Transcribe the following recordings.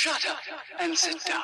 Shut up and sit down.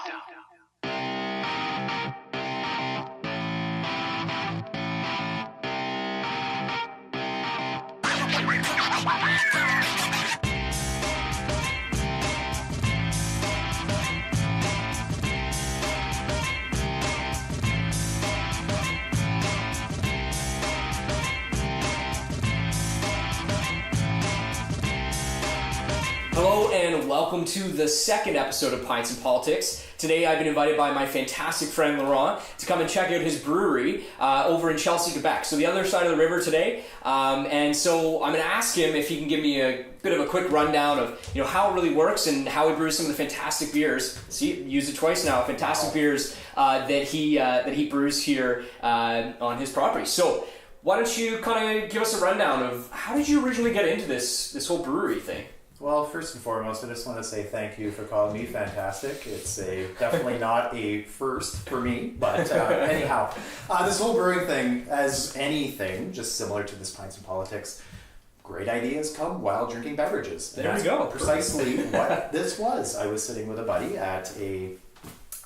Hello and welcome to the second episode of Pints and Politics. Today I've been invited by my fantastic friend Laurent to come and check out his brewery over in Chelsea, Quebec. So the other side of the river today. And so I'm going to ask him if he can give me a bit of a quick rundown of how it really works and how he brews some of the fantastic beers. See, use it twice now. Fantastic beers that he brews here on his property. So why don't you kind of give us a rundown of how did you originally get into this whole brewery thing? Well, first and foremost, I just want to say thank you for calling me fantastic. It's definitely not a first for me, but anyhow, this whole brewing thing, as anything, just similar to this Pints and Politics, great ideas come while drinking beverages. There we go. Precisely what this was. I was sitting with a buddy at a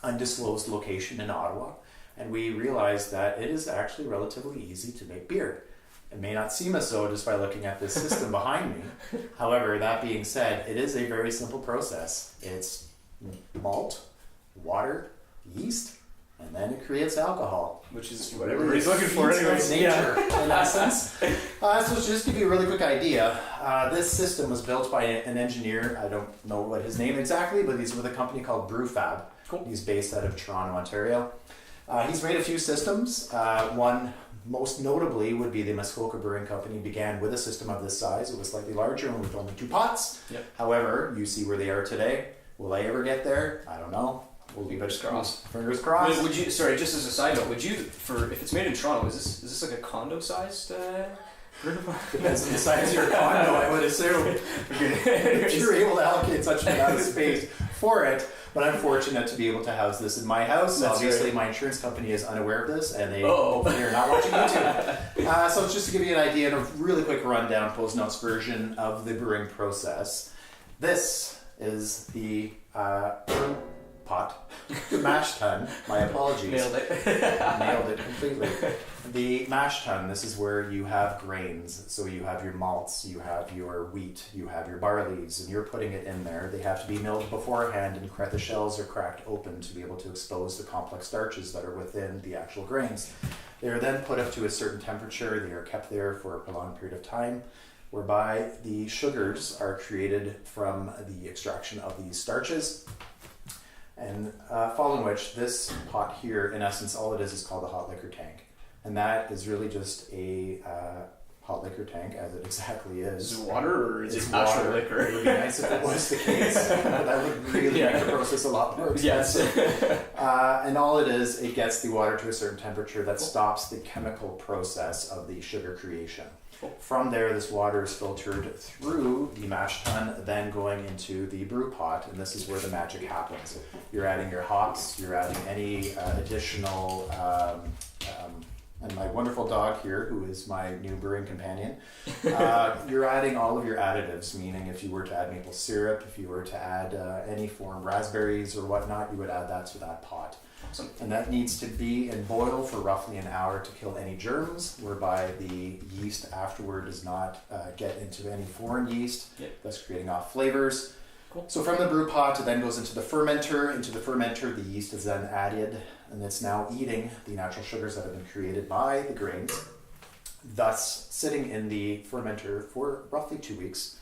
undisclosed location in Ottawa, and we realized that it is actually relatively easy to make beer. It may not seem as so just by looking at this system behind me. However, that being said, it is a very simple process. It's malt, water, yeast, and then it creates alcohol. Which is what everybody's looking for anyways. Nature, in essence. So just to give you a really quick idea, this system was built by an engineer. I don't know what his name exactly, but he's with a company called BrewFab. Cool. He's based out of Toronto, Ontario. He's made a few systems. One most notably would be the Muskoka Brewing Company began with a system of this size. It was slightly larger and with only 2 pots. Yep. However, you see where they are today. Will they ever get there? I don't know. We'll leave it crossed. Fingers crossed. Would you? Sorry, just as a side note, if it's made in Toronto, is this like a condo sized? Depends on the size of your condo, I would assume. If you're able to allocate such an amount of space for it. But I'm fortunate to be able to house this in my house. That's Obviously, right. My insurance company is unaware of this, and they are not watching YouTube. So it's just to give you an idea and a really quick rundown, post notes version of the brewing process. This is the pot, the mash tun. My apologies. Nailed it. Nailed it completely. The mash tun, this is where you have grains. So you have your malts, you have your wheat, you have your barleys, and you're putting it in there. They have to be milled beforehand, and the shells are cracked open to be able to expose the complex starches that are within the actual grains. They are then put up to a certain temperature. They are kept there for a prolonged period of time, whereby the sugars are created from the extraction of these starches. And following which, this pot here, in essence, all it is called a hot liquor tank. And that is really just a hot liquor tank, as it exactly is. Is it water or is it's it natural water. liquor? It would be nice if it was the case, but that would really make the process a lot more expensive. Yes. And all it is, it gets the water to a certain temperature that stops the chemical process of the sugar creation. Cool. From there, this water is filtered through the mash tun, then going into the brew pot, and this is where the magic happens. You're adding your hops, you're adding any additional, and my wonderful dog here, who is my new brewing companion, you're adding all of your additives, meaning if you were to add maple syrup, if you were to add any form, raspberries or whatnot, you would add that to that pot. Awesome. And that needs to be and boil for roughly an hour to kill any germs, whereby the yeast afterward does not get into any foreign yeast, thus creating off flavors. Cool. So from the brew pot, it then goes into the fermenter. Into the fermenter, the yeast is then added, and it's now eating the natural sugars that have been created by the grains, thus sitting in the fermenter for roughly 2 weeks,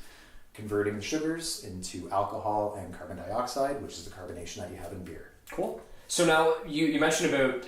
converting the sugars into alcohol and carbon dioxide, which is the carbonation that you have in beer. Cool. So now you mentioned about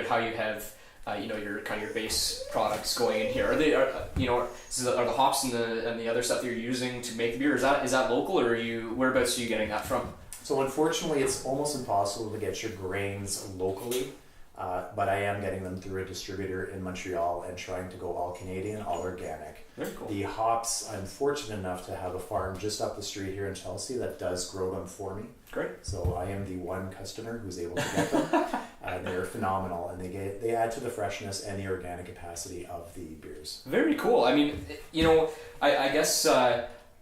how you have your kind of your base products going in here. Are they are the hops and the other stuff that you're using to make the beer, is that local, or whereabouts are you getting that from? So unfortunately, it's almost impossible to get your grains locally, but I am getting them through a distributor in Montreal and trying to go all Canadian, all organic. Very cool. The hops, I'm fortunate enough to have a farm just up the street here in Chelsea that does grow them for me. Great. So I am the one customer who's able to get them. They're phenomenal, and they add to the freshness and the organic capacity of the beers. Very cool. I mean, I guess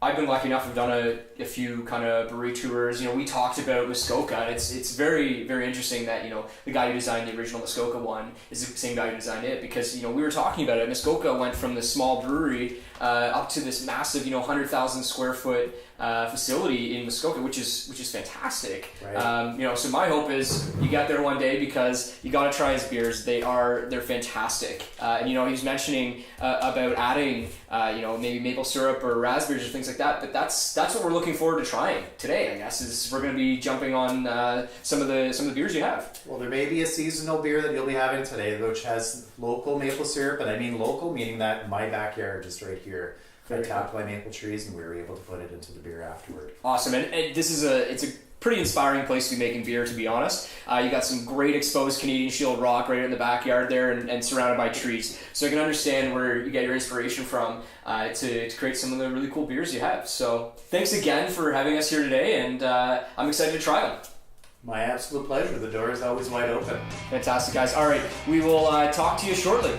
I've been lucky enough. I've done a few kind of brewery tours. We talked about Muskoka, and it's very, very interesting that the guy who designed the original Muskoka one is the same guy who designed it, because we were talking about it. Muskoka went from this small brewery up to this massive 100,000 square foot facility in Muskoka, which is fantastic. Right. So my hope is you get there one day, because you got to try his beers. They're fantastic. And he was mentioning about adding maybe maple syrup or raspberries or things like that. But that's what we're looking forward to trying today. I guess is we're going to be jumping on some of the beers you have. Well, there may be a seasonal beer that you'll be having today, which has local maple syrup, and I mean local meaning that my backyard just right here. I tapped my maple trees, and we were able to put it into the beer afterward. Awesome, and this is it's a pretty inspiring place to be making beer, to be honest. You got some great exposed Canadian Shield rock right in the backyard there, and surrounded by trees. So I can understand where you get your inspiration from to create some of the really cool beers you have. So thanks again for having us here today, and I'm excited to try them. My absolute pleasure. The door is always wide open. Fantastic, guys. All right, we will talk to you shortly.